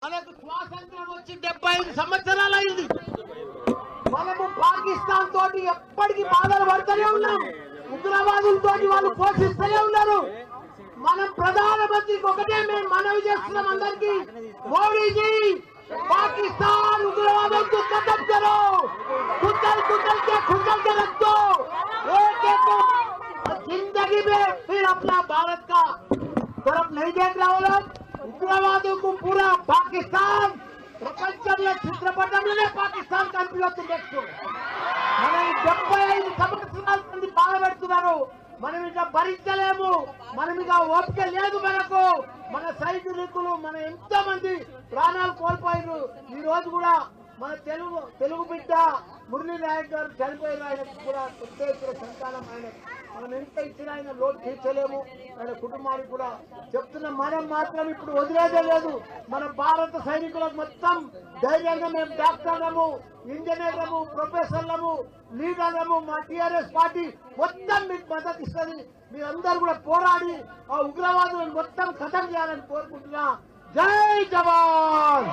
మనకు స్వాతంత్రం వచ్చి 75 సంవత్సరాలు అయింది. మనము పాకిస్తాన్ తోటి ఎప్పటికీ బాధలు పడుతూనే ఉన్నాం. ఉగ్రవాదులతో వాళ్ళు పోషిస్తూనే ఉన్నారు. మనం ప్రధానమంత్రికి ఒకటే మేము మనవి చేస్తున్నాం అందరికీ, మోడీజీ पाकिस्तान उग्रवादों को खत्म करो, कुचल कुचल के रख दो, एक एक को जिंदगी में फिर अपना भारत का तरफ नहीं देख रहा हो लोग. उग्रवादों को पूरा पाकिस्तान ప్రపంచంలో చిత్రపటంలోనే పాకిస్తాన్ కనిపిస్తుంది. నెక్స్ట్ మనం 75 సంవత్సరాల మంది బాధపెడుతున్నారు. మనం ఇక భరించలేము. మనం ఇక ఓపిక లేదు మనకు. మన సైనికులు మన ఎంతో మంది ప్రాణాలు కోల్పోయారు. ఈ రోజు కూడా మన తెలుగు బిడ్డ మురళీ నాయక్ గారు చనిపోయిన ఆయనకు కూడా ప్రత్యేక సంతానం. ఆయన మనం ఎంత ఇచ్చిన ఆయన లోటు తీర్చలేము. ఆయన కుటుంబానికి కూడా చెప్తున్న మనం మాత్రం ఇప్పుడు వదిలేదే లేదు. మన భారత సైనికులకు మొత్తం ధైర్యంగా మేము డాక్టర్లము, ఇంజనీర్లము, ప్రొఫెసర్లము, లీడర్లము, మా టీఆర్ఎస్ పార్టీ మొత్తం మీకు మద్దతు ఇస్తుంది. మీరందరూ కూడా పోరాడి ఆ ఉగ్రవాదులను మొత్తం ఖతం చేయాలని కోరుకుంటున్నా. జై జవాన్.